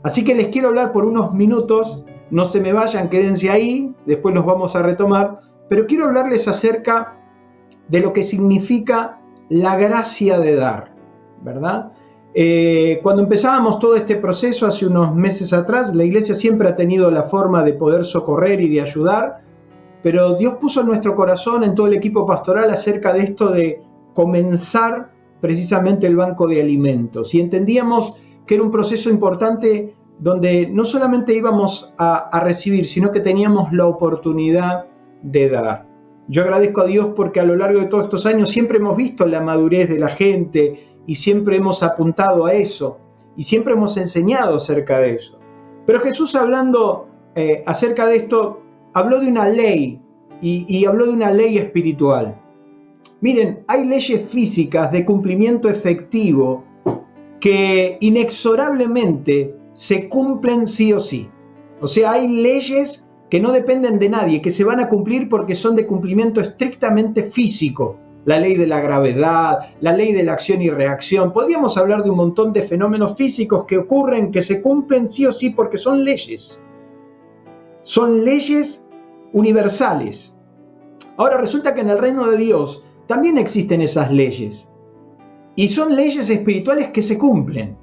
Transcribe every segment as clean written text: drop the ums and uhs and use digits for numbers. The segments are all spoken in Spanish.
Así que les quiero hablar por unos minutos, no se me vayan, quédense ahí, después los vamos a retomar, pero quiero hablarles acerca de lo que significa la gracia de dar, ¿verdad? Cuando empezábamos todo este proceso hace unos meses atrás, la iglesia siempre ha tenido la forma de poder socorrer y de ayudar, pero Dios puso en nuestro corazón, en todo el equipo pastoral, acerca de esto de comenzar precisamente el banco de alimentos. Y entendíamos que era un proceso importante donde no solamente íbamos a recibir, sino que teníamos la oportunidad de dar. Yo agradezco a Dios porque a lo largo de todos estos años siempre hemos visto la madurez de la gente y siempre hemos apuntado a eso y siempre hemos enseñado acerca de eso. Pero Jesús, hablando acerca de esto, habló de una ley y habló de una ley espiritual. Miren, hay leyes físicas de cumplimiento efectivo que inexorablemente se cumplen sí o sí. O sea, hay leyes que no dependen de nadie, que se van a cumplir porque son de cumplimiento estrictamente físico. La ley de la gravedad, la ley de la acción y reacción. Podríamos hablar de un montón de fenómenos físicos que ocurren, que se cumplen sí o sí porque son leyes. Son leyes universales. Ahora resulta que en el reino de Dios también existen esas leyes. Y son leyes espirituales que se cumplen.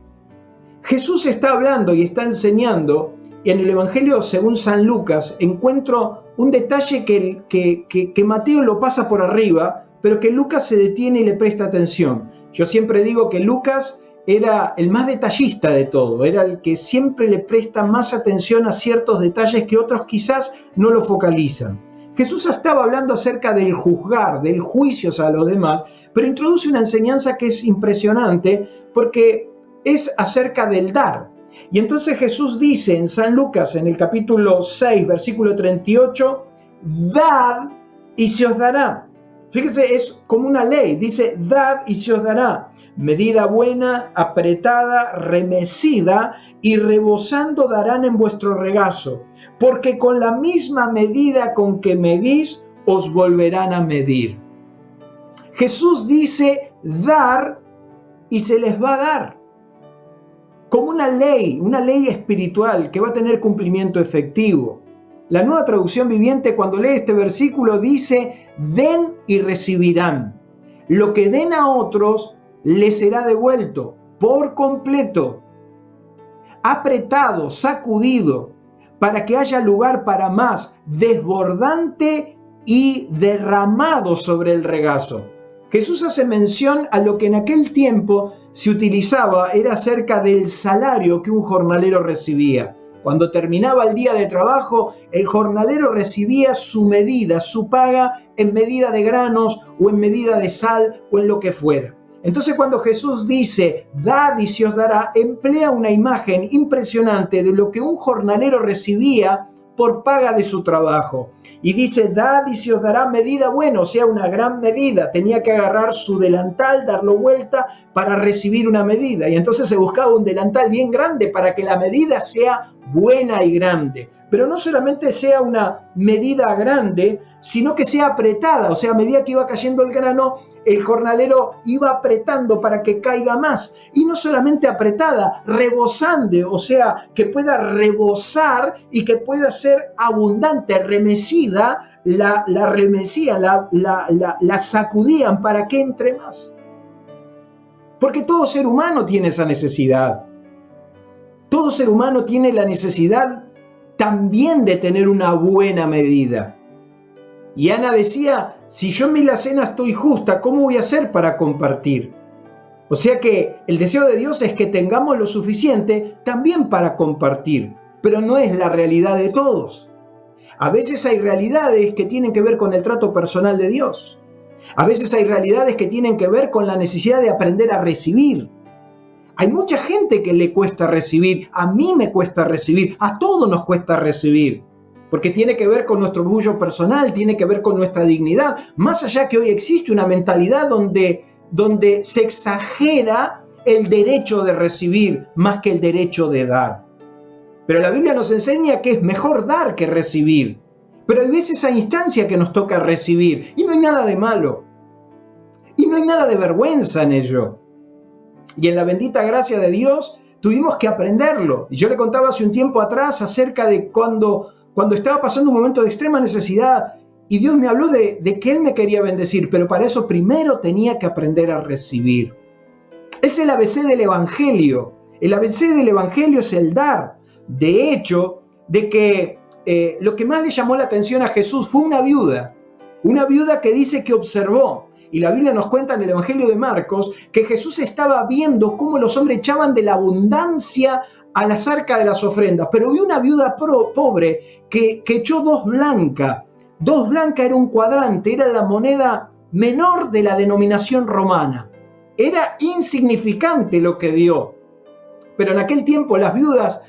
Jesús está hablando y está enseñando. En el Evangelio según San Lucas encuentro un detalle que Mateo lo pasa por arriba, pero que Lucas se detiene y le presta atención. Yo siempre digo que Lucas era el más detallista de todo, era el que siempre le presta más atención a ciertos detalles que otros quizás no lo focalizan. Jesús estaba hablando acerca del juzgar, del juicio a los demás, pero introduce una enseñanza que es impresionante porque es acerca del dar. Y entonces Jesús dice en San Lucas, en el capítulo 6, versículo 38, dad y se os dará. Fíjese, es como una ley, dice dad y se os dará. Medida buena, apretada, remecida y rebosando darán en vuestro regazo, porque con la misma medida con que medís, os volverán a medir. Jesús dice dar y se les va a dar. Como una ley espiritual que va a tener cumplimiento efectivo. La Nueva Traducción Viviente, cuando lee este versículo, dice, den y recibirán. Lo que den a otros, les será devuelto por completo, apretado, sacudido, para que haya lugar para más, desbordante y derramado sobre el regazo. Jesús hace mención a lo que en aquel tiempo se utilizaba, era acerca del salario que un jornalero recibía. Cuando terminaba el día de trabajo, el jornalero recibía su medida, su paga en medida de granos o en medida de sal o en lo que fuera. Entonces cuando Jesús dice, dad y se os dará, emplea una imagen impresionante de lo que un jornalero recibía por paga de su trabajo. Y dice, dad y se os dará medida buena, o sea, una gran medida. Tenía que agarrar su delantal, darlo vuelta para recibir una medida. Y entonces se buscaba un delantal bien grande para que la medida sea buena y grande. Pero no solamente sea una medida grande, sino que sea apretada. O sea, a medida que iba cayendo el grano, el jornalero iba apretando para que caiga más. Y no solamente apretada, rebosando, o sea, que pueda rebosar y que pueda ser abundante, remecida, la remecían, la sacudían para que entre más. Porque todo ser humano tiene esa necesidad. Todo ser humano tiene la necesidad también de tener una buena medida. Y Ana decía, si yo en mi alacena estoy justa, ¿cómo voy a hacer para compartir? O sea que el deseo de Dios es que tengamos lo suficiente también para compartir, pero no es la realidad de todos. A veces hay realidades que tienen que ver con el trato personal de Dios. A veces hay realidades que tienen que ver con la necesidad de aprender a recibir. Hay mucha gente que le cuesta recibir, a mí me cuesta recibir, a todos nos cuesta recibir. Porque tiene que ver con nuestro orgullo personal, tiene que ver con nuestra dignidad. Más allá que hoy existe una mentalidad donde se exagera el derecho de recibir más que el derecho de dar. Pero la Biblia nos enseña que es mejor dar que recibir. Pero hay veces esa instancia que nos toca recibir. Y no hay nada de malo. Y no hay nada de vergüenza en ello. Y en la bendita gracia de Dios tuvimos que aprenderlo. Y yo le contaba hace un tiempo atrás acerca de cuando estaba pasando un momento de extrema necesidad y Dios me habló de que Él me quería bendecir, pero para eso primero tenía que aprender a recibir. Es el ABC del Evangelio. El ABC del Evangelio es el dar. De hecho, de que lo que más le llamó la atención a Jesús fue una viuda que dice que observó, y la Biblia nos cuenta en el Evangelio de Marcos, que Jesús estaba viendo cómo los hombres echaban de la abundancia a las arcas de las ofrendas, pero vio una viuda pobre que echó 2 blancas. 2 blancas era un cuadrante, era la moneda menor de la denominación romana. Era insignificante lo que dio, pero en aquel tiempo las viudas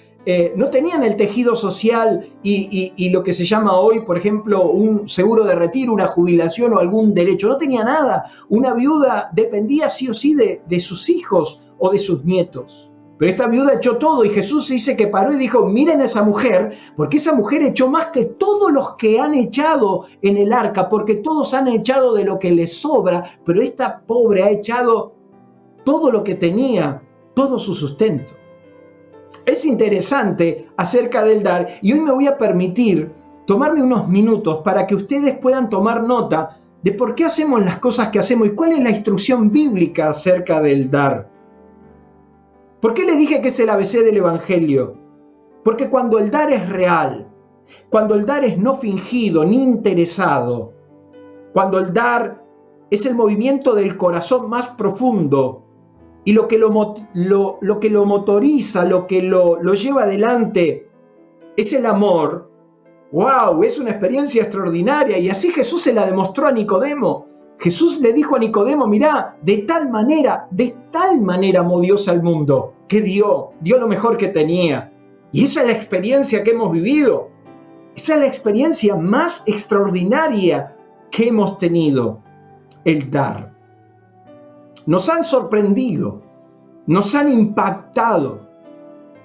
no tenían el tejido social y lo que se llama hoy, por ejemplo, un seguro de retiro, una jubilación o algún derecho. No tenía nada. Una viuda dependía sí o sí de sus hijos o de sus nietos. Pero esta viuda echó todo y Jesús dice que paró y dijo, miren a esa mujer, porque esa mujer echó más que todos los que han echado en el arca, porque todos han echado de lo que les sobra, pero esta pobre ha echado todo lo que tenía, todo su sustento. Es interesante acerca del dar y hoy me voy a permitir tomarme unos minutos para que ustedes puedan tomar nota de por qué hacemos las cosas que hacemos y cuál es la instrucción bíblica acerca del dar. ¿Por qué les dije que es el ABC del Evangelio? Porque cuando el dar es real, cuando el dar es no fingido ni interesado, cuando el dar es el movimiento del corazón más profundo, y lo que lo motoriza, lo que lo lleva adelante es el amor. ¡Wow! Es una experiencia extraordinaria. Y así Jesús se la demostró a Nicodemo. Jesús le dijo a Nicodemo, mirá, de tal manera amó Dios al mundo, que dio lo mejor que tenía. Y esa es la experiencia que hemos vivido. Esa es la experiencia más extraordinaria que hemos tenido, el dar. Nos han sorprendido, nos han impactado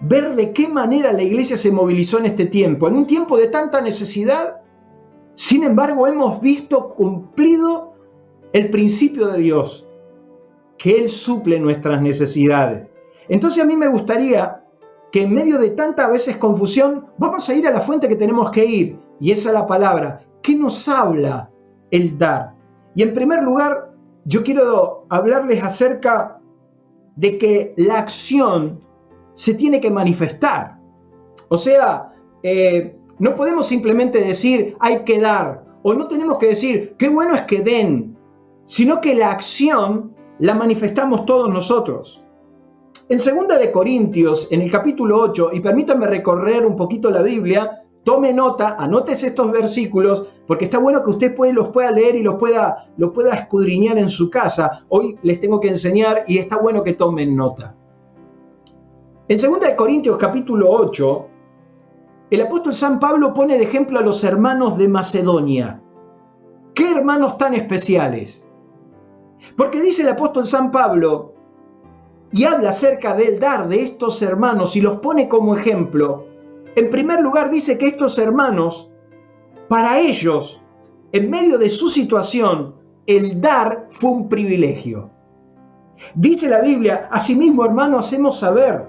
ver de qué manera la iglesia se movilizó en este tiempo, en un tiempo de tanta necesidad. Sin embargo, hemos visto cumplido el principio de Dios, que Él suple nuestras necesidades. Entonces a mí me gustaría que en medio de tanta a veces confusión, vamos a ir a la fuente que tenemos que ir, y esa es la palabra. ¿Qué nos habla el dar? Y en primer lugar, yo quiero hablarles acerca de que la acción se tiene que manifestar. O sea, no podemos simplemente decir hay que dar, o no tenemos que decir qué bueno es que den, sino que la acción la manifestamos todos nosotros. En 2 de Corintios, en el capítulo 8, y permítanme recorrer un poquito la Biblia, tome nota, anotes estos versículos, porque está bueno que usted los pueda leer y los pueda escudriñar en su casa. Hoy les tengo que enseñar y está bueno que tomen nota. En 2 de Corintios capítulo 8, el apóstol San Pablo pone de ejemplo a los hermanos de Macedonia. ¿Qué hermanos tan especiales? Porque dice el apóstol San Pablo, y habla acerca del dar de estos hermanos y los pone como ejemplo. En primer lugar dice que estos hermanos, para ellos, en medio de su situación, el dar fue un privilegio. Dice la Biblia, asimismo, hermanos, hacemos saber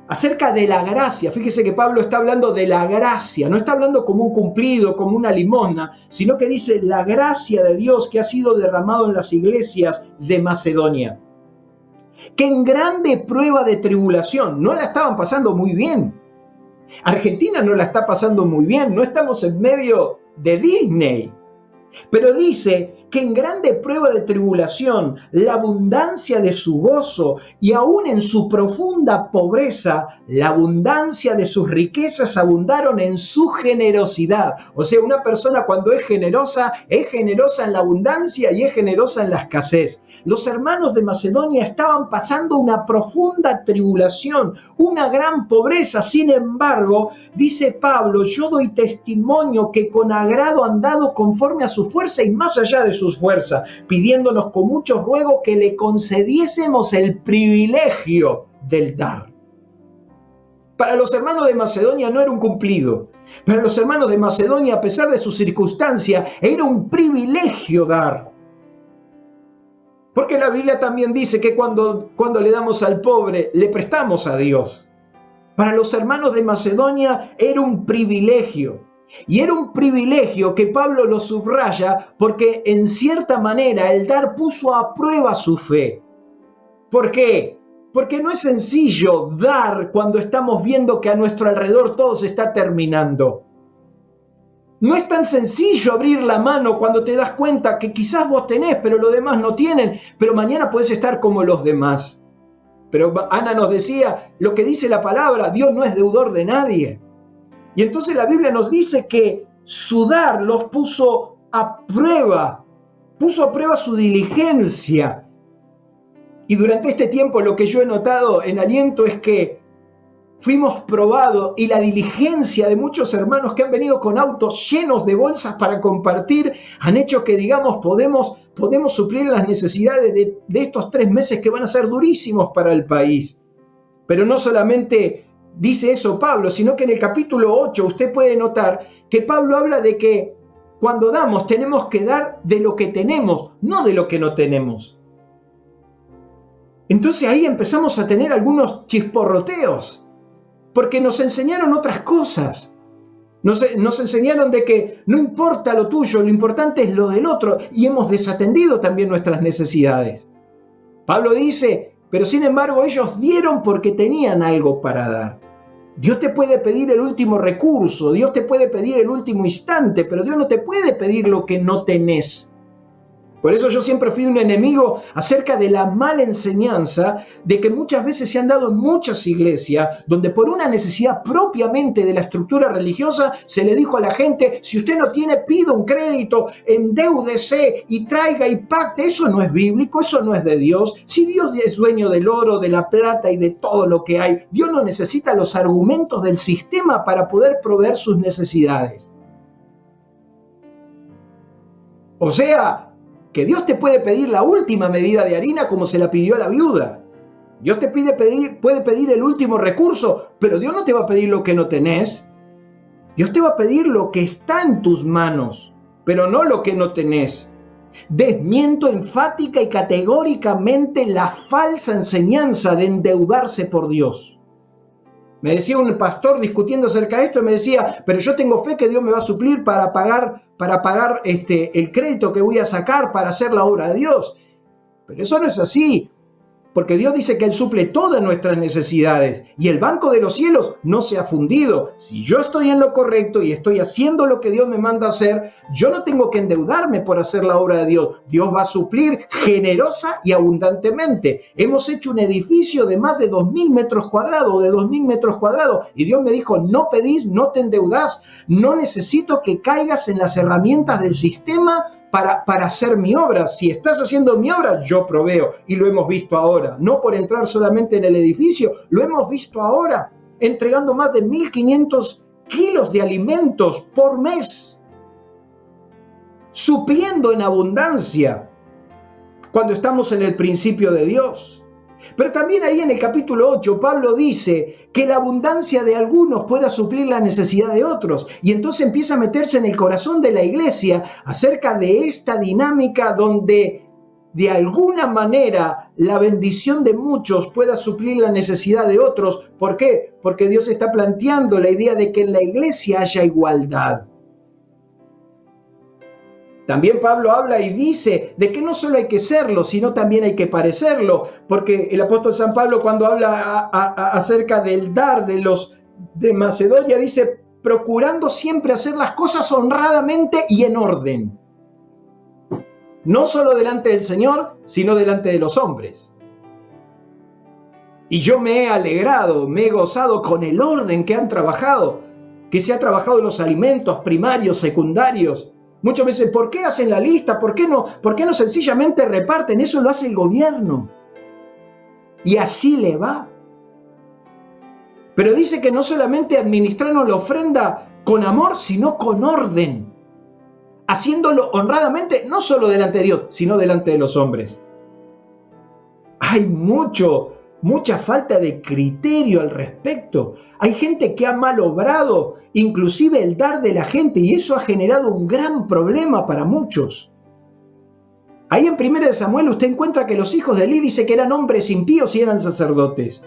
acerca de la gracia. Fíjese que Pablo está hablando de la gracia, no está hablando como un cumplido, como una limosna, sino que dice la gracia de Dios que ha sido derramado en las iglesias de Macedonia. Que en grande prueba de tribulación, no la estaban pasando muy bien. Argentina no la está pasando muy bien, no estamos en medio de Disney. Pero dice que en grande prueba de tribulación, la abundancia de su gozo y aún en su profunda pobreza, la abundancia de sus riquezas abundaron en su generosidad. O sea, una persona cuando es generosa en la abundancia y es generosa en la escasez. Los hermanos de Macedonia estaban pasando una profunda tribulación, una gran pobreza. Sin embargo, dice Pablo, yo doy testimonio que con agrado han dado conforme a su fuerza y más allá de sus fuerzas, pidiéndonos con mucho ruego que le concediésemos el privilegio del dar. Para los hermanos de Macedonia no era un cumplido. Para los hermanos de Macedonia, a pesar de sus circunstancias, era un privilegio dar. Porque la Biblia también dice que cuando le damos al pobre, le prestamos a Dios. Para los hermanos de Macedonia era un privilegio. Y era un privilegio que Pablo lo subraya porque en cierta manera el dar puso a prueba su fe. ¿Por qué? Porque no es sencillo dar cuando estamos viendo que a nuestro alrededor todo se está terminando. No es tan sencillo abrir la mano cuando te das cuenta que quizás vos tenés, pero los demás no tienen, pero mañana podés estar como los demás. Pero Ana nos decía, lo que dice la palabra, Dios no es deudor de nadie. Y entonces la Biblia nos dice que su dar los puso a prueba su diligencia. Y durante este tiempo lo que yo he notado en Aliento es que fuimos probados y la diligencia de muchos hermanos que han venido con autos llenos de bolsas para compartir han hecho que, digamos, podemos suplir las necesidades de estos 3 meses que van a ser durísimos para el país. Pero no solamente dice eso Pablo, sino que en el capítulo 8 usted puede notar que Pablo habla de que cuando damos tenemos que dar de lo que tenemos, no de lo que no tenemos. Entonces ahí empezamos a tener algunos chisporroteos, porque nos enseñaron otras cosas. Nos enseñaron de que no importa lo tuyo, lo importante es lo del otro, y hemos desatendido también nuestras necesidades. Pablo dice, pero sin embargo ellos dieron porque tenían algo para dar. Dios te puede pedir el último recurso, Dios te puede pedir el último instante, pero Dios no te puede pedir lo que no tenés. Por eso yo siempre fui un enemigo acerca de la mala enseñanza de que muchas veces se han dado en muchas iglesias donde por una necesidad propiamente de la estructura religiosa se le dijo a la gente, si usted no tiene, pida un crédito, endeúdese y traiga y pacte. Eso no es bíblico, eso no es de Dios. Si Dios es dueño del oro, de la plata y de todo lo que hay, Dios no necesita los argumentos del sistema para poder proveer sus necesidades. O sea, que Dios te puede pedir la última medida de harina como se la pidió a la viuda. Dios te puede pedir el último recurso, pero Dios no te va a pedir lo que no tenés. Dios te va a pedir lo que está en tus manos, pero no lo que no tenés. Desmiento enfática y categóricamente la falsa enseñanza de endeudarse por Dios. Me decía un pastor discutiendo acerca de esto y me decía, pero yo tengo fe que Dios me va a suplir para pagar el crédito que voy a sacar para hacer la obra de Dios. Pero eso no es así, porque Dios dice que Él suple todas nuestras necesidades y el banco de los cielos no se ha fundido. Si yo estoy en lo correcto y estoy haciendo lo que Dios me manda hacer, yo no tengo que endeudarme por hacer la obra de Dios. Dios va a suplir generosa y abundantemente. Hemos hecho un edificio de más de 2.000 metros cuadrados, y Dios me dijo, no pedís, no te endeudás, no necesito que caigas en las herramientas del sistema para hacer mi obra. Si estás haciendo mi obra, yo proveo. Y lo hemos visto ahora. No por entrar solamente en el edificio, lo hemos visto ahora. Entregando más de 1.500 kilos de alimentos por mes. Supliendo en abundancia. Cuando estamos en el principio de Dios. Pero también ahí en el capítulo 8, Pablo dice que la abundancia de algunos pueda suplir la necesidad de otros. Y entonces empieza a meterse en el corazón de la iglesia acerca de esta dinámica donde de alguna manera la bendición de muchos pueda suplir la necesidad de otros. ¿Por qué? Porque Dios está planteando la idea de que en la iglesia haya igualdad. También Pablo habla y dice de que no solo hay que serlo, sino también hay que parecerlo, porque el apóstol San Pablo cuando habla acerca del dar de Macedonia dice, procurando siempre hacer las cosas honradamente y en orden. No solo delante del Señor, sino delante de los hombres. Y yo me he alegrado, me he gozado con el orden que han trabajado, que se ha trabajado en los alimentos primarios, secundarios. Muchos veces, ¿por qué hacen la lista? ¿Por qué no sencillamente reparten? Eso lo hace el gobierno. Y así le va. Pero dice que no solamente administraron la ofrenda con amor, sino con orden. Haciéndolo honradamente, no solo delante de Dios, sino delante de los hombres. Hay mucha falta de criterio al respecto. Hay gente que ha malobrado inclusive el dar de la gente y eso ha generado un gran problema para muchos. Ahí en 1 Samuel usted encuentra que los hijos de Elí dice que eran hombres impíos y eran sacerdotes.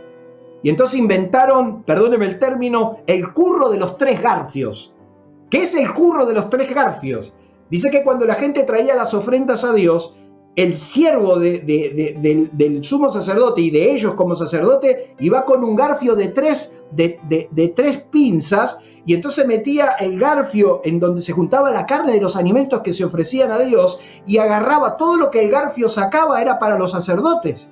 Y entonces inventaron, perdóneme el término, el curro de los 3 garfios. ¿Qué es el curro de los 3 garfios? Dice que cuando la gente traía las ofrendas a Dios, el siervo del sumo sacerdote y de ellos como sacerdote iba con un garfio de 3 pinzas, y entonces metía el garfio en donde se juntaba la carne de los alimentos que se ofrecían a Dios y agarraba todo lo que el garfio sacaba, era para los sacerdotes.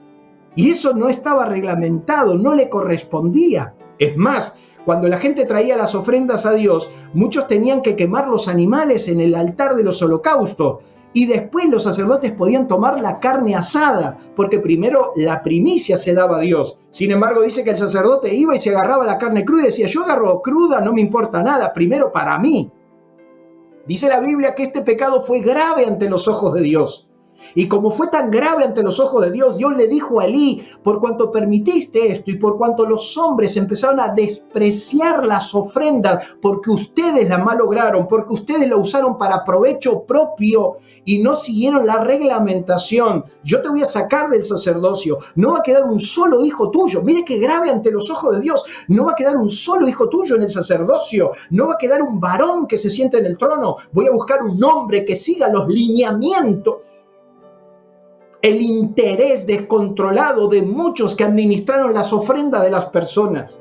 Y eso no estaba reglamentado, no le correspondía. Es más, cuando la gente traía las ofrendas a Dios, muchos tenían que quemar los animales en el altar de los holocaustos. Y después los sacerdotes podían tomar la carne asada, porque primero la primicia se daba a Dios. Sin embargo, dice que el sacerdote iba y se agarraba la carne cruda y decía, yo agarro cruda, no me importa nada, primero para mí. Dice la Biblia que este pecado fue grave ante los ojos de Dios. Y como fue tan grave ante los ojos de Dios, Dios le dijo a Elí, por cuanto permitiste esto y por cuanto los hombres empezaron a despreciar las ofrendas, porque ustedes la malograron, porque ustedes la usaron para provecho propio y no siguieron la reglamentación, yo te voy a sacar del sacerdocio, no va a quedar un solo hijo tuyo, mire qué grave ante los ojos de Dios, no va a quedar un solo hijo tuyo en el sacerdocio, no va a quedar un varón que se siente en el trono, voy a buscar un hombre que siga los lineamientos. El interés descontrolado de muchos que administraron las ofrendas de las personas.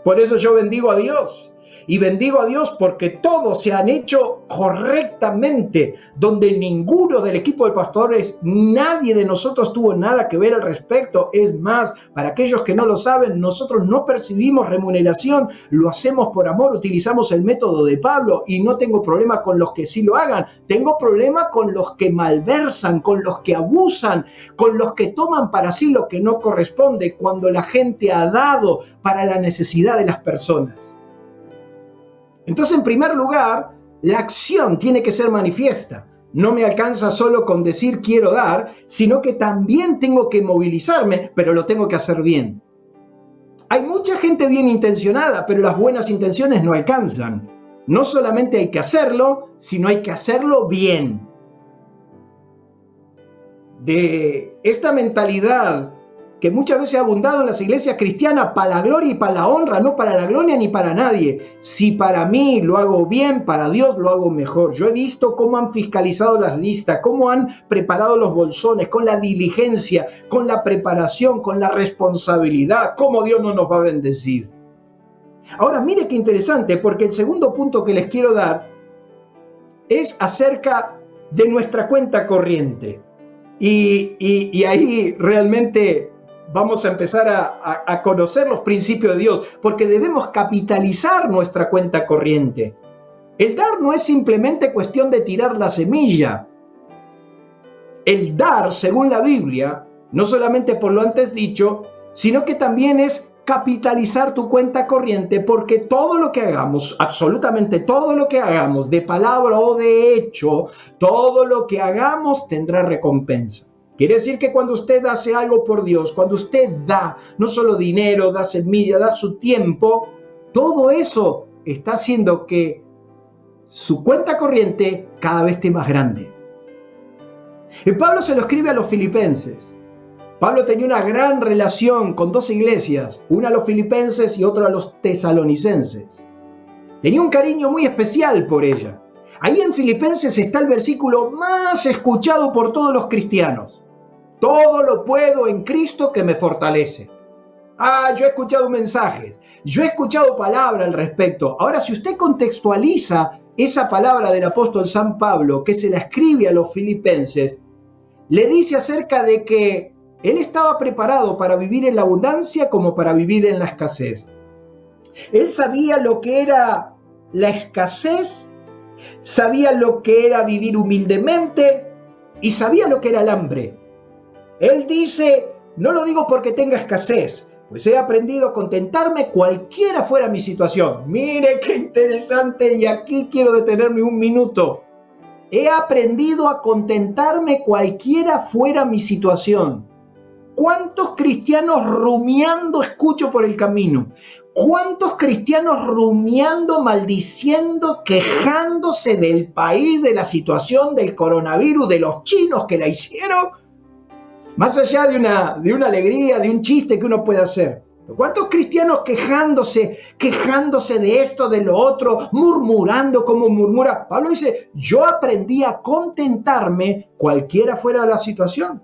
Por eso yo bendigo a Dios. Y bendigo a Dios porque todos se han hecho correctamente, donde ninguno del equipo de pastores, nadie de nosotros tuvo nada que ver al respecto. Es más, para aquellos que no lo saben, nosotros no percibimos remuneración, lo hacemos por amor, utilizamos el método de Pablo y no tengo problema con los que sí lo hagan. Tengo problema con los que malversan, con los que abusan, con los que toman para sí lo que no corresponde cuando la gente ha dado para la necesidad de las personas. Entonces, en primer lugar, la acción tiene que ser manifiesta. No me alcanza solo con decir quiero dar, sino que también tengo que movilizarme, pero lo tengo que hacer bien. Hay mucha gente bien intencionada, pero las buenas intenciones no alcanzan. No solamente hay que hacerlo, sino hay que hacerlo bien. De esta mentalidad que muchas veces ha abundado en las iglesias cristianas para la gloria y para la honra, no para la gloria ni para nadie. Si para mí lo hago bien, para Dios lo hago mejor. Yo he visto cómo han fiscalizado las listas, cómo han preparado los bolsones, con la diligencia, con la preparación, con la responsabilidad, cómo Dios no nos va a bendecir. Ahora, mire qué interesante, porque el segundo punto que les quiero dar es acerca de nuestra cuenta corriente. Y ahí realmente vamos a empezar a conocer los principios de Dios, porque debemos capitalizar nuestra cuenta corriente. El dar no es simplemente cuestión de tirar la semilla. El dar, según la Biblia, no solamente por lo antes dicho, sino que también es capitalizar tu cuenta corriente, porque todo lo que hagamos, absolutamente todo lo que hagamos, de palabra o de hecho, todo lo que hagamos tendrá recompensa. Quiere decir que cuando usted hace algo por Dios, cuando usted da, no solo dinero, da semilla, da su tiempo, todo eso está haciendo que su cuenta corriente cada vez esté más grande. Y Pablo se lo escribe a los filipenses. Pablo tenía una gran relación con 2 iglesias, una a los filipenses y otra a los tesalonicenses. Tenía un cariño muy especial por ella. Ahí en Filipenses está el versículo más escuchado por todos los cristianos. Todo lo puedo en Cristo que me fortalece. Yo he escuchado mensajes, yo he escuchado palabras al respecto. Ahora, si usted contextualiza esa palabra del apóstol San Pablo, que se la escribe a los filipenses, le dice acerca de que él estaba preparado para vivir en la abundancia como para vivir en la escasez. Él sabía lo que era la escasez, sabía lo que era vivir humildemente y sabía lo que era el hambre. Él dice, no lo digo porque tenga escasez, pues he aprendido a contentarme cualquiera fuera mi situación. Mire qué interesante, y aquí quiero detenerme un minuto. He aprendido a contentarme cualquiera fuera mi situación. ¿Cuántos cristianos rumiando escucho por el camino? ¿Cuántos cristianos rumiando, maldiciendo, quejándose del país, de la situación del coronavirus, de los chinos que la hicieron? Más allá de una alegría, de un chiste que uno puede hacer. ¿Cuántos cristianos quejándose de esto, de lo otro, murmurando como murmura? Pablo dice, yo aprendí a contentarme cualquiera fuera la situación.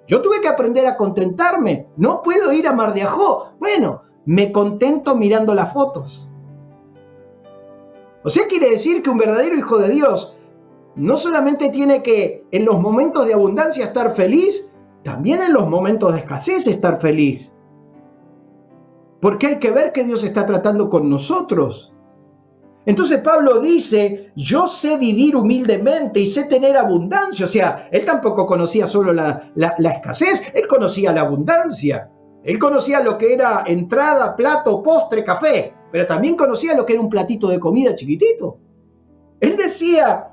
Yo tuve que aprender a contentarme. No puedo ir a Mar de Ajó. Bueno, me contento mirando las fotos. O sea, quiere decir que un verdadero hijo de Dios no solamente tiene que en los momentos de abundancia estar feliz, también en los momentos de escasez estar feliz. Porque hay que ver que Dios está tratando con nosotros. Entonces Pablo dice, yo sé vivir humildemente y sé tener abundancia. O sea, él tampoco conocía solo la escasez, él conocía la abundancia. Él conocía lo que era entrada, plato, postre, café, pero también conocía lo que era un platito de comida chiquitito. Él decía,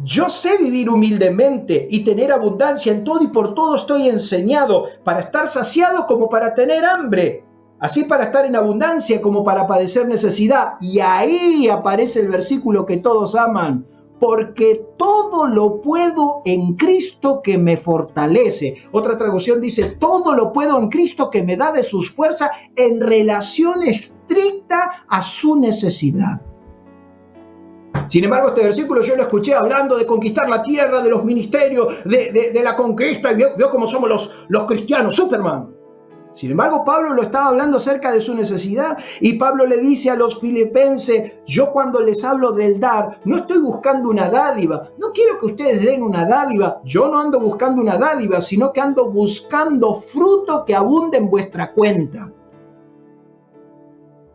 yo sé vivir humildemente y tener abundancia en todo y por todo estoy enseñado, para estar saciado como para tener hambre. Así para estar en abundancia como para padecer necesidad. Y ahí aparece el versículo que todos aman. Porque todo lo puedo en Cristo que me fortalece. Otra traducción dice, todo lo puedo en Cristo que me da de sus fuerzas en relación estricta a su necesidad. Sin embargo, este versículo yo lo escuché hablando de conquistar la tierra, de los ministerios, de la conquista. Y vio cómo somos los cristianos, Superman. Sin embargo, Pablo lo estaba hablando acerca de su necesidad y Pablo le dice a los filipenses, yo cuando les hablo del dar, no estoy buscando una dádiva, no quiero que ustedes den una dádiva, yo no ando buscando una dádiva, sino que ando buscando fruto que abunde en vuestra cuenta.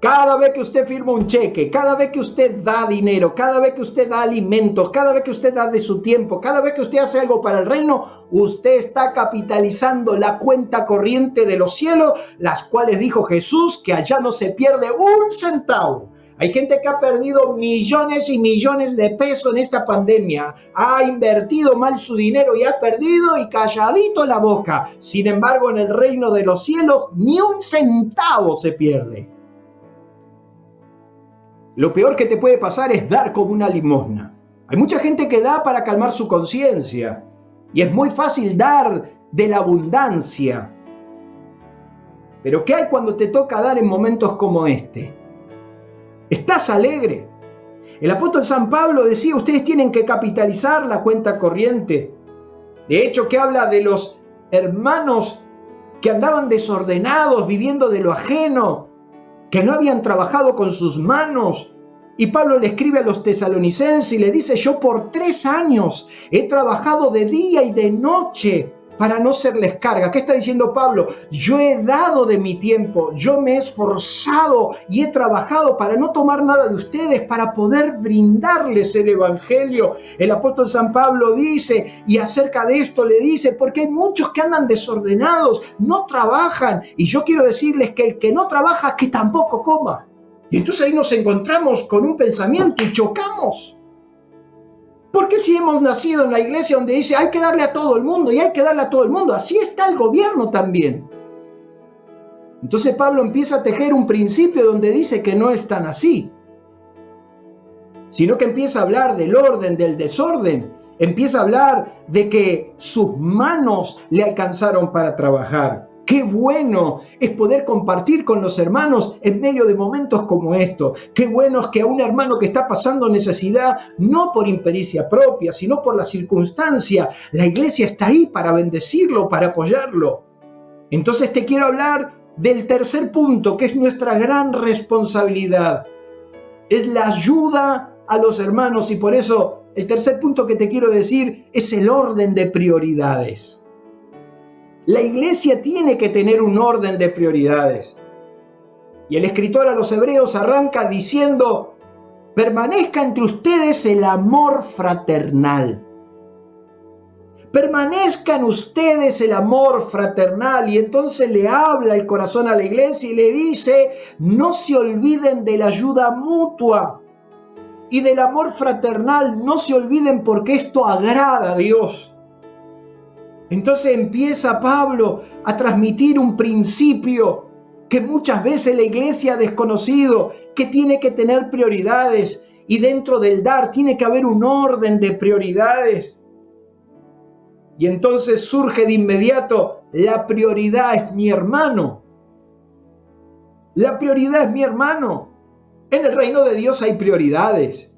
Cada vez que usted firma un cheque, cada vez que usted da dinero, cada vez que usted da alimentos, cada vez que usted da de su tiempo, cada vez que usted hace algo para el reino, usted está capitalizando la cuenta corriente de los cielos, las cuales dijo Jesús que allá no se pierde un centavo. Hay gente que ha perdido millones y millones de pesos en esta pandemia. Ha invertido mal su dinero y ha perdido y calladito la boca. Sin embargo, en el reino de los cielos ni un centavo se pierde. Lo peor que te puede pasar es dar como una limosna. Hay mucha gente que da para calmar su conciencia. Y es muy fácil dar de la abundancia. Pero ¿qué hay cuando te toca dar en momentos como este? ¿Estás alegre? El apóstol San Pablo decía, ustedes tienen que capitalizar la cuenta corriente. De hecho, que habla de los hermanos que andaban desordenados, viviendo de lo ajeno, que no habían trabajado con sus manos. Y Pablo le escribe a los tesalonicenses y le dice, yo por 3 años he trabajado de día y de noche para no serles carga. ¿Qué está diciendo Pablo? Yo he dado de mi tiempo, yo me he esforzado y he trabajado para no tomar nada de ustedes, para poder brindarles el evangelio. El apóstol San Pablo dice, y acerca de esto le dice, porque hay muchos que andan desordenados, no trabajan, y yo quiero decirles que el que no trabaja, que tampoco coma. Y entonces ahí nos encontramos con un pensamiento y chocamos. ¿Por qué si hemos nacido en la iglesia donde dice hay que darle a todo el mundo y hay que darle a todo el mundo? Así está el gobierno también. Entonces Pablo empieza a tejer un principio donde dice que no es tan así, sino que empieza a hablar del orden, del desorden. Empieza a hablar de que sus manos le alcanzaron para trabajar. Qué bueno es poder compartir con los hermanos en medio de momentos como estos. Qué bueno es que a un hermano que está pasando necesidad, no por impericia propia, sino por la circunstancia, la iglesia está ahí para bendecirlo, para apoyarlo. Entonces te quiero hablar del tercer punto, que es nuestra gran responsabilidad. Es la ayuda a los hermanos y por eso el tercer punto que te quiero decir es el orden de prioridades. La iglesia tiene que tener un orden de prioridades. Y el escritor a los hebreos arranca diciendo, permanezca entre ustedes el amor fraternal. Permanezca en ustedes el amor fraternal. Y entonces le habla el corazón a la iglesia y le dice, no se olviden de la ayuda mutua y del amor fraternal. No se olviden porque esto agrada a Dios. Entonces empieza Pablo a transmitir un principio que muchas veces la iglesia ha desconocido, que tiene que tener prioridades y dentro del dar tiene que haber un orden de prioridades. Y entonces surge de inmediato, la prioridad es mi hermano. La prioridad es mi hermano. En el reino de Dios hay prioridades.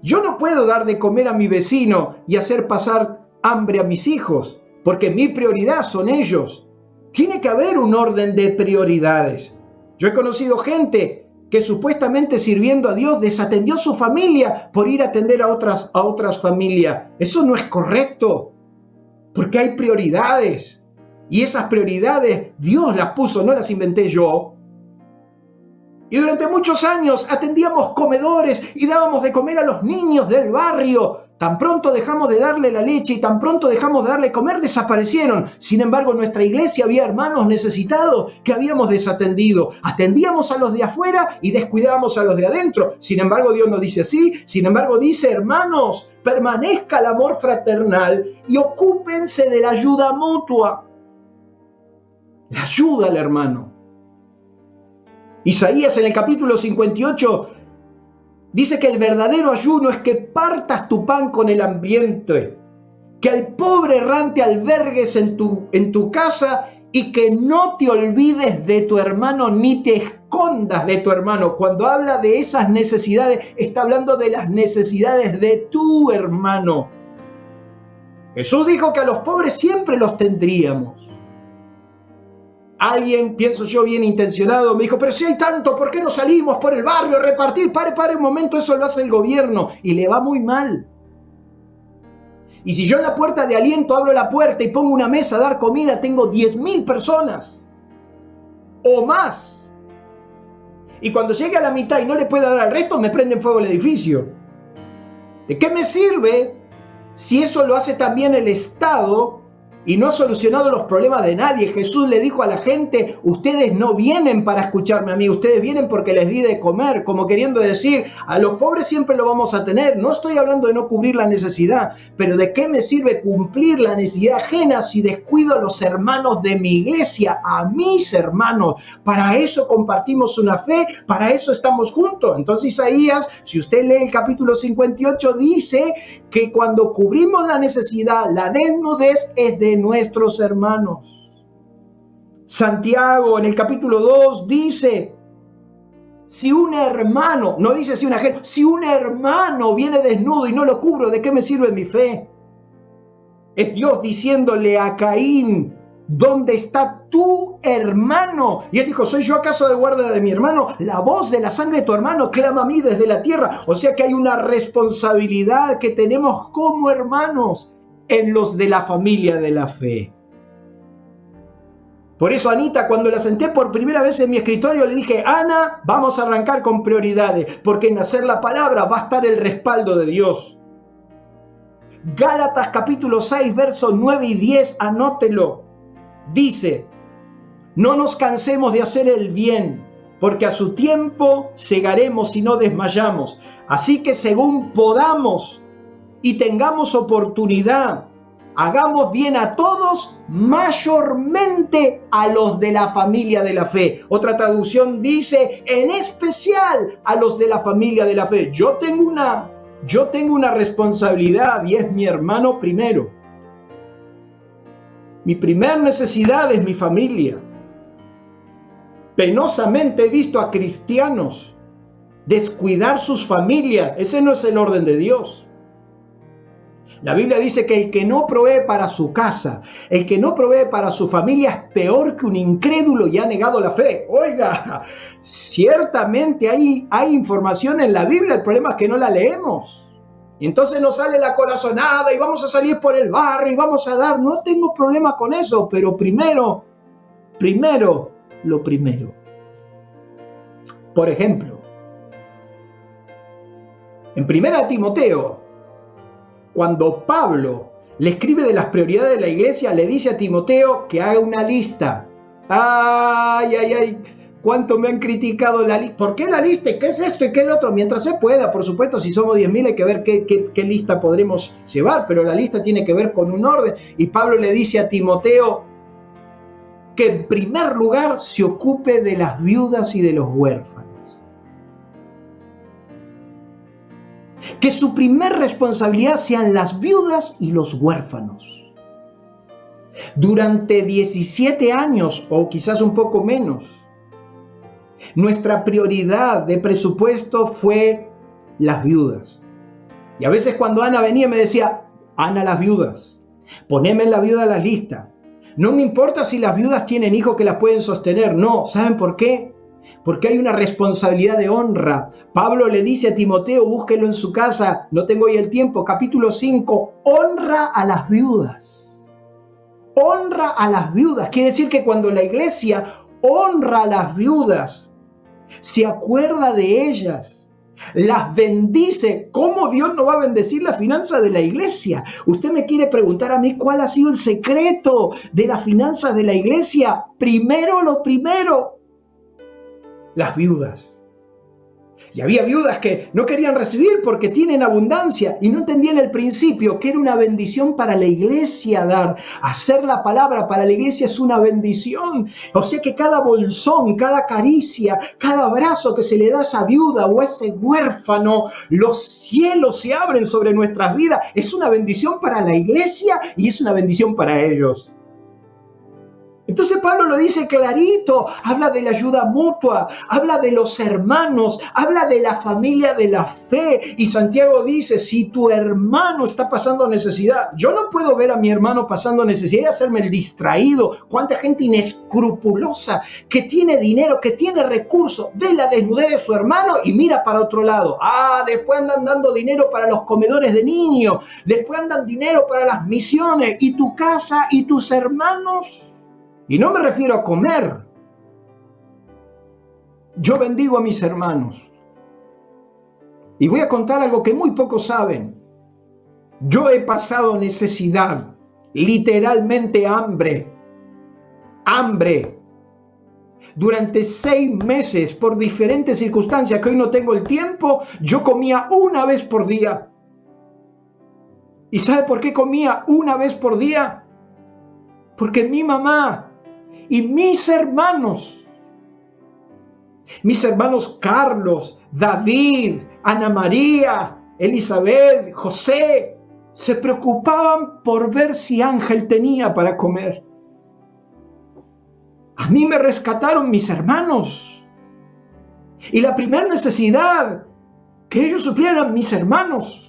Yo no puedo dar de comer a mi vecino y hacer pasar hambre a mis hijos, porque mi prioridad son ellos. Tiene que haber un orden de prioridades. Yo he conocido gente que supuestamente sirviendo a Dios desatendió su familia por ir a atender a otras familias. Eso no es correcto, porque hay prioridades. Y esas prioridades Dios las puso, no las inventé yo. Y durante muchos años atendíamos comedores y dábamos de comer a los niños del barrio. Tan pronto dejamos de darle la leche y tan pronto dejamos de darle comer, desaparecieron. Sin embargo, en nuestra iglesia había hermanos necesitados que habíamos desatendido. Atendíamos a los de afuera y descuidábamos a los de adentro. Sin embargo, Dios nos dice así. Sin embargo, dice, hermanos, permanezca el amor fraternal y ocúpense de la ayuda mutua. La ayuda al hermano. Isaías en el capítulo 58 dice que el verdadero ayuno es que partas tu pan con el hambriento, que al pobre errante albergues en tu casa y que no te olvides de tu hermano ni te escondas de tu hermano. Cuando habla de esas necesidades, está hablando de las necesidades de tu hermano. Jesús dijo que a los pobres siempre los tendríamos. Alguien, pienso yo, bien intencionado, me dijo, pero si hay tanto, ¿por qué no salimos por el barrio a repartir? Pare un momento, eso lo hace el gobierno y le va muy mal. Y si yo en la puerta de aliento abro la puerta y pongo una mesa a dar comida, tengo 10.000 personas o más. Y cuando llegue a la mitad y no le pueda dar al resto, me prenden fuego el edificio. ¿De qué me sirve si eso lo hace también el Estado y no ha solucionado los problemas de nadie? Jesús le dijo a la gente, ustedes no vienen para escucharme a mí, ustedes vienen porque les di de comer, como queriendo decir, a los pobres siempre lo vamos a tener. No estoy hablando de no cubrir la necesidad, pero ¿de qué me sirve cumplir la necesidad ajena si descuido a los hermanos de mi iglesia, a mis hermanos? Para eso compartimos una fe, para eso estamos juntos. Entonces Isaías, si usted lee el capítulo 58, dice que cuando cubrimos la necesidad, la desnudez es de nuestros hermanos. Santiago en el capítulo 2 dice, si un hermano, no dice si un ajeno, si un hermano viene desnudo y no lo cubro, ¿de qué me sirve mi fe? Es Dios diciéndole a Caín, ¿dónde está tu hermano? Y él dijo, ¿soy yo acaso de guarda de mi hermano? La voz de la sangre de tu hermano clama a mí desde la tierra. O sea que hay una responsabilidad que tenemos como hermanos en los de la familia de la fe. Por eso, Anita, cuando la senté por primera vez en mi escritorio, le dije, Ana, vamos a arrancar con prioridades, porque en hacer la palabra va a estar el respaldo de Dios. Gálatas capítulo 6, versos 9 y 10, anótelo. Dice, no nos cansemos de hacer el bien, porque a su tiempo segaremos y no desmayamos. Así que según podamos y tengamos oportunidad, hagamos bien a todos, mayormente a los de la familia de la fe. Otra traducción dice, en especial a los de la familia de la fe. Yo tengo una responsabilidad y es mi hermano primero. Mi primer necesidad es mi familia. Penosamente he visto a cristianos descuidar sus familias. Ese no es el orden de Dios. La Biblia dice que el que no provee para su casa, el que no provee para su familia es peor que un incrédulo y ha negado la fe. Oiga, ciertamente hay información en la Biblia, el problema es que no la leemos. Y entonces nos sale la corazonada y vamos a salir por el barrio y vamos a dar. No tengo problema con eso, pero primero, lo primero. Por ejemplo, en 1 Timoteo, cuando Pablo le escribe de las prioridades de la iglesia, le dice a Timoteo que haga una lista. ¡Ay! ¿Cuánto me han criticado la lista? ¿Por qué la lista? ¿Y qué es esto? ¿Y qué es lo otro? Mientras se pueda, por supuesto, si somos 10.000 hay que ver qué lista podremos llevar, pero la lista tiene que ver con un orden. Y Pablo le dice a Timoteo que en primer lugar se ocupe de las viudas y de los huérfanos. Que su primer responsabilidad sean las viudas y los huérfanos. Durante 17 años, o quizás un poco menos, Nuestra prioridad de presupuesto fue las viudas. Y a veces cuando Ana venía me decía, Ana, las viudas, poneme en la viuda a la lista. No me importa si las viudas tienen hijos que las pueden sostener. No, ¿saben por qué? Porque hay una responsabilidad de honra. Pablo le dice a Timoteo, búsquelo en su casa, no tengo hoy el tiempo, capítulo 5, honra a las viudas. Honra a las viudas. Quiere decir que cuando la iglesia honra a las viudas, se acuerda de ellas, las bendice. ¿Cómo Dios no va a bendecir la finanza de la iglesia? Usted me quiere preguntar a mí cuál ha sido el secreto de las finanzas de la iglesia. Primero lo primero, las viudas. Y había viudas que no querían recibir porque tienen abundancia y no entendían el principio, que era una bendición para la iglesia dar. Hacer la palabra para la iglesia es una bendición. O sea que cada bolsón, cada caricia, cada abrazo que se le da a esa viuda o a ese huérfano, los cielos se abren sobre nuestras vidas. Es una bendición para la iglesia y es una bendición para ellos. Entonces Pablo lo dice clarito, habla de la ayuda mutua, habla de los hermanos, habla de la familia de la fe. Y Santiago dice, si tu hermano está pasando necesidad, yo no puedo ver a mi hermano pasando necesidad y hacerme el distraído. Cuánta gente inescrupulosa que tiene dinero, que tiene recursos, ve la desnudez de su hermano y mira para otro lado. Después andan dando dinero para los comedores de niños, después andan dinero para las misiones y tu casa y tus hermanos. Y no me refiero a comer. Yo bendigo a mis hermanos. Y voy a contar algo que muy pocos saben. Yo he pasado necesidad, literalmente hambre. Hambre. Durante 6 meses, por diferentes circunstancias que hoy no tengo el tiempo, yo comía una vez por día. ¿Y sabe por qué comía una vez por día? Porque mi mamá y mis hermanos Carlos, David, Ana María, Elizabeth, José, se preocupaban por ver si Ángel tenía para comer. A mí me rescataron mis hermanos. Y la primera necesidad que ellos supieran mis hermanos.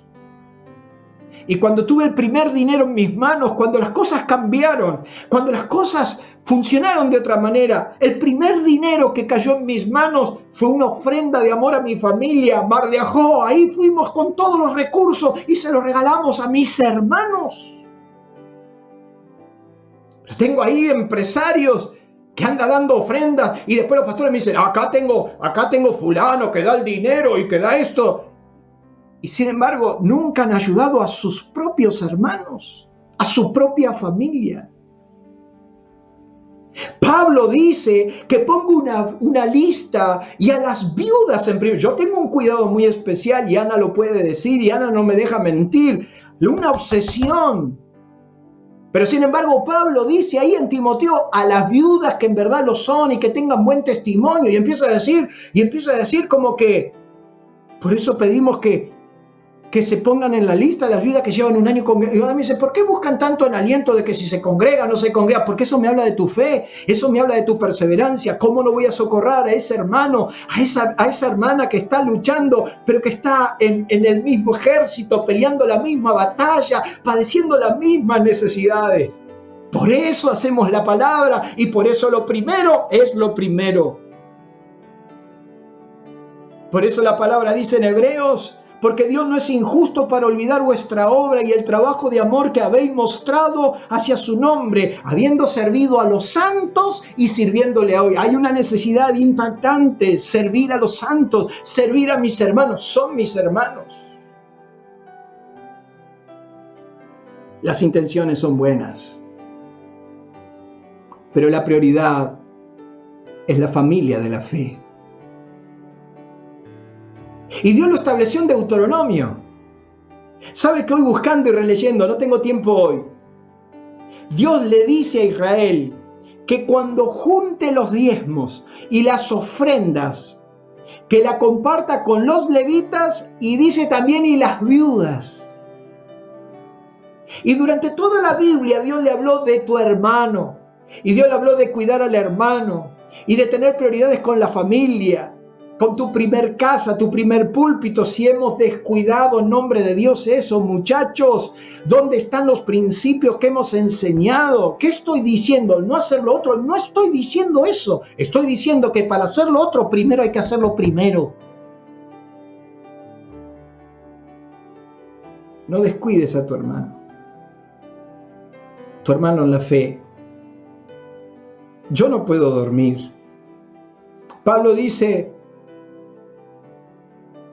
Y cuando tuve el primer dinero en mis manos, cuando las cosas cambiaron, cuando las cosas funcionaron de otra manera, el primer dinero que cayó en mis manos fue una ofrenda de amor a mi familia, Mar de Ajó. Ahí fuimos con todos los recursos y se los regalamos a mis hermanos. Pero tengo ahí empresarios que andan dando ofrendas y después los pastores me dicen, acá tengo fulano que da el dinero y que da esto. Y sin embargo, nunca han ayudado a sus propios hermanos, a su propia familia. Pablo dice que pongo una lista y a las viudas en primer. Yo tengo un cuidado muy especial y Ana lo puede decir y Ana no me deja mentir. Una obsesión. Pero sin embargo, Pablo dice ahí en Timoteo a las viudas que en verdad lo son y que tengan buen testimonio. Y empieza a decir como que por eso pedimos que se pongan en la lista las viudas que llevan un año congregando. Y ahora me dice, ¿por qué buscan tanto en aliento de que si se congrega o no se congrega? Porque eso me habla de tu fe, eso me habla de tu perseverancia. ¿Cómo no voy a socorrer a ese hermano, a esa hermana que está luchando, pero que está en el mismo ejército, peleando la misma batalla, padeciendo las mismas necesidades? Por eso hacemos la palabra y por eso lo primero es lo primero. Por eso la palabra dice en Hebreos, porque Dios no es injusto para olvidar vuestra obra y el trabajo de amor que habéis mostrado hacia su nombre, habiendo servido a los santos y sirviéndole hoy. Hay una necesidad impactante, servir a los santos, servir a mis hermanos, son mis hermanos. Las intenciones son buenas, pero la prioridad es la familia de la fe. Y Dios lo estableció en Deuteronomio. ¿Sabe que hoy buscando y releyendo, no tengo tiempo hoy? Dios le dice a Israel que cuando junte los diezmos y las ofrendas, que la comparta con los levitas y dice también y las viudas. Y durante toda la Biblia Dios le habló de tu hermano. Y Dios le habló de cuidar al hermano. y de tener prioridades con la familia, con tu primer casa, tu primer púlpito. Si hemos descuidado en nombre de Dios eso, muchachos, ¿dónde están los principios que hemos enseñado? ¿Qué estoy diciendo? No hacer lo otro. No estoy diciendo eso. Estoy diciendo que para hacer lo otro, primero hay que hacerlo primero. No descuides a tu hermano en la fe. Yo no puedo dormir. Pablo dice: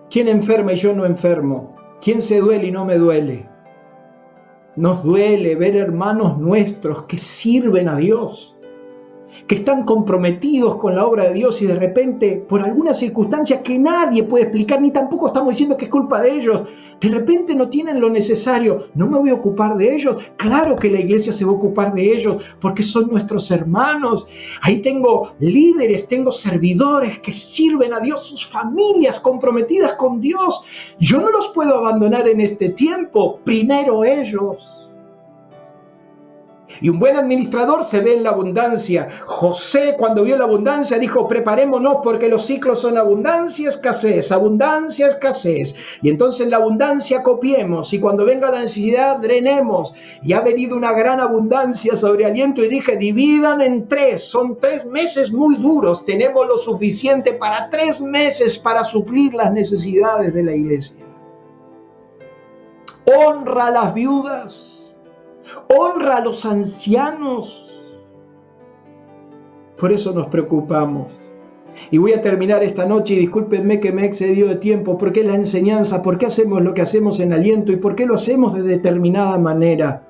¿quién enferma y yo no enfermo? ¿Quién se duele y no me duele? Nos duele ver hermanos nuestros que sirven a Dios, que están comprometidos con la obra de Dios y de repente, por alguna circunstancia que nadie puede explicar, ni tampoco estamos diciendo que es culpa de ellos, de repente no tienen lo necesario. ¿No me voy a ocupar de ellos? Claro que la iglesia se va a ocupar de ellos porque son nuestros hermanos. Ahí tengo líderes, tengo servidores que sirven a Dios, sus familias comprometidas con Dios. Yo no los puedo abandonar en este tiempo. Primero ellos. Y un buen administrador se ve en la abundancia. José, cuando vio la abundancia, dijo: preparémonos porque los ciclos son abundancia, escasez, abundancia, escasez. Y entonces en la abundancia copiemos, y cuando venga la necesidad, drenemos. Y ha venido una gran abundancia sobre aliento, y dije: dividan en 3, son 3 meses muy duros. Tenemos lo suficiente para 3 meses para suplir las necesidades de la iglesia. Honra a las viudas. Honra a los ancianos. Por eso nos preocupamos. Y voy a terminar esta noche, y discúlpenme que me he excedido de tiempo, porque la enseñanza, por qué hacemos lo que hacemos en Aliento y por qué lo hacemos de determinada manera.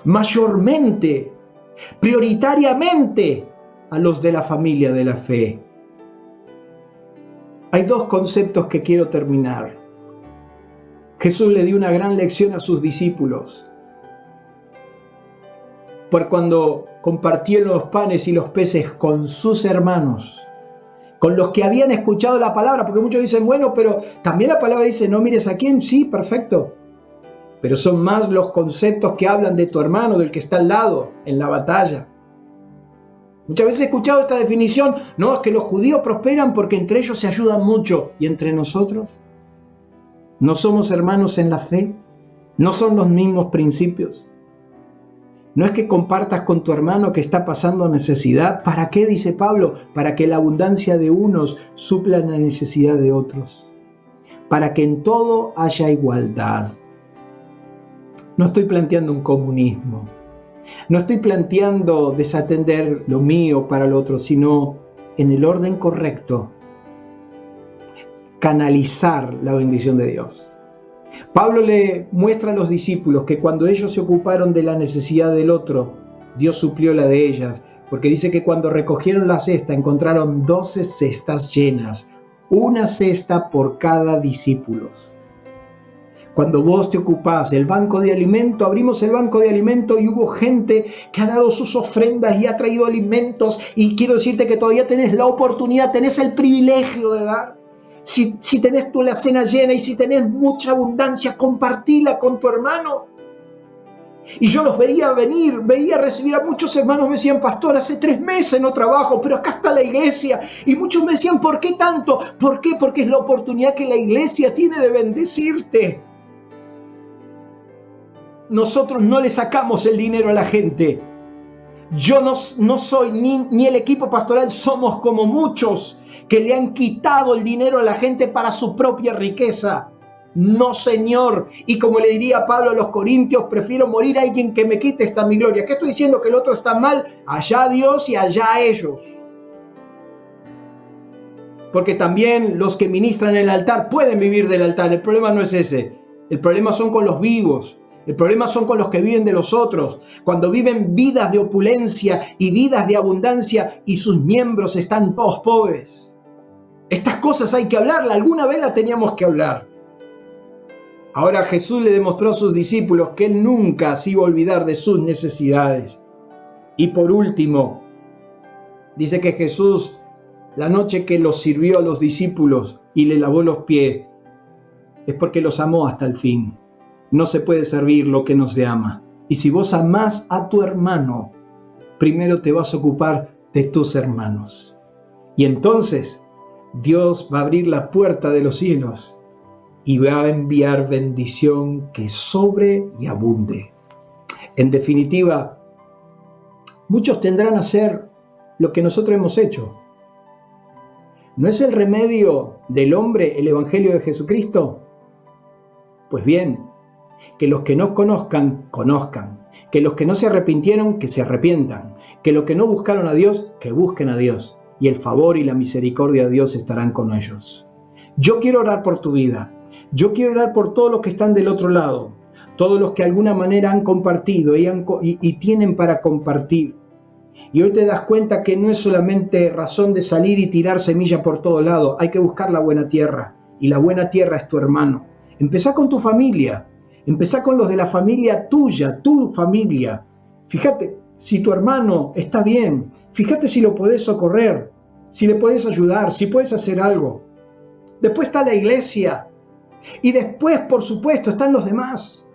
Mayormente, prioritariamente, a los de la familia de la fe. Hay 2 conceptos que quiero terminar. Jesús le dio una gran lección a sus discípulos. Por cuando compartieron los panes y los peces con sus hermanos, con los que habían escuchado la palabra, porque muchos dicen: bueno, pero también la palabra dice: no mires a quién. Sí, perfecto. Pero son más los conceptos que hablan de tu hermano, del que está al lado, en la batalla. Muchas veces he escuchado esta definición: no, es que los judíos prosperan porque entre ellos se ayudan mucho. ¿Y entre nosotros? ¿No somos hermanos en la fe? ¿No son los mismos principios? ¿No es que compartas con tu hermano que está pasando necesidad? ¿Para qué? Dice Pablo: para que la abundancia de unos supla la necesidad de otros. Para que en todo haya igualdad. No estoy planteando un comunismo. No estoy planteando desatender lo mío para lo otro, sino en el orden correcto. Canalizar la bendición de Dios. Pablo le muestra a los discípulos que cuando ellos se ocuparon de la necesidad del otro, Dios suplió la de ellas, porque dice que cuando recogieron la cesta encontraron 12 cestas llenas, una cesta por cada discípulo. Cuando vos te ocupás del banco de alimento, abrimos el banco de alimento y hubo gente que ha dado sus ofrendas y ha traído alimentos, y quiero decirte que todavía tenés la oportunidad, tenés el privilegio de dar. Si tenés tú la cena llena y si tenés mucha abundancia, compartila con tu hermano. Y yo los veía venir, veía recibir a muchos hermanos. Me decían: pastor, hace 3 meses no trabajo, pero acá está la iglesia. Y muchos me decían: ¿por qué tanto? ¿Por qué? Porque es la oportunidad que la iglesia tiene de bendecirte. Nosotros no le sacamos el dinero a la gente. Yo no soy ni el equipo pastoral, somos como muchos que le han quitado el dinero a la gente para su propia riqueza. No, Señor. Y como le diría Pablo a los Corintios: prefiero morir a alguien que me quite esta mi gloria. ¿Qué estoy diciendo? ¿Que el otro está mal? Allá Dios y allá ellos. Porque también los que ministran en el altar pueden vivir del altar. El problema no es ese. El problema son con los vivos. El problema son con los que viven de los otros. Cuando viven vidas de opulencia y vidas de abundancia y sus miembros están todos pobres. Estas cosas hay que hablarlas. Alguna vez las teníamos que hablar. Ahora Jesús le demostró a sus discípulos que Él nunca se iba a olvidar de sus necesidades. Y por último, dice que Jesús, la noche que los sirvió a los discípulos y le lavó los pies, es porque los amó hasta el fin. No se puede servir lo que no se ama. Y si vos amás a tu hermano, primero te vas a ocupar de tus hermanos. Y entonces Dios va a abrir la puerta de los cielos y va a enviar bendición que sobre y abunde. En definitiva, muchos tendrán a hacer lo que nosotros hemos hecho. ¿No es el remedio del hombre el Evangelio de Jesucristo? Pues bien, que los que no conozcan, conozcan. Que los que no se arrepintieron, que se arrepientan. Que los que no buscaron a Dios, que busquen a Dios. Y el favor y la misericordia de Dios estarán con ellos. Yo quiero orar por tu vida. Yo quiero orar por todos los que están del otro lado. Todos los que de alguna manera han compartido y tienen para compartir. Y hoy te das cuenta que no es solamente razón de salir y tirar semilla por todo lado. Hay que buscar la buena tierra. Y la buena tierra es tu hermano. Empezá con tu familia. Empezá con los de la familia tuya, tu familia. Fíjate si tu hermano está bien. Fíjate si lo podés socorrer, si le podés ayudar, si puedes hacer algo. Después está la iglesia. Y después, por supuesto, están los demás.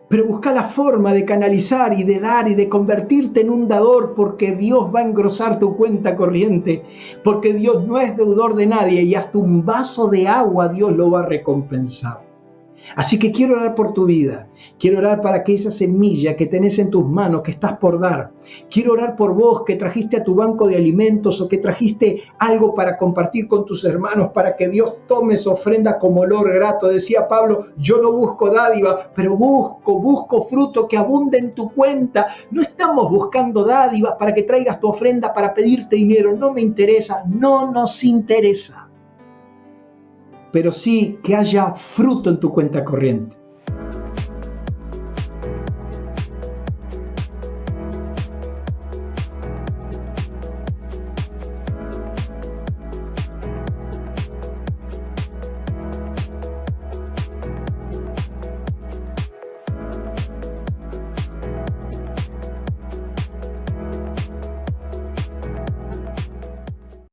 Pero busca la forma de canalizar y de dar y de convertirte en un dador, porque Dios va a engrosar tu cuenta corriente, porque Dios no es deudor de nadie y hasta un vaso de agua Dios lo va a recompensar. Así que quiero orar por tu vida, quiero orar para que esa semilla que tenés en tus manos, que estás por dar, quiero orar por vos que trajiste a tu banco de alimentos o que trajiste algo para compartir con tus hermanos, para que Dios tome esa ofrenda como olor grato. Decía Pablo, yo no busco dádiva, pero busco fruto que abunde en tu cuenta. No estamos buscando dádivas para que traigas tu ofrenda para pedirte dinero, no me interesa, no nos interesa. Pero sí que haya fruto en tu cuenta corriente.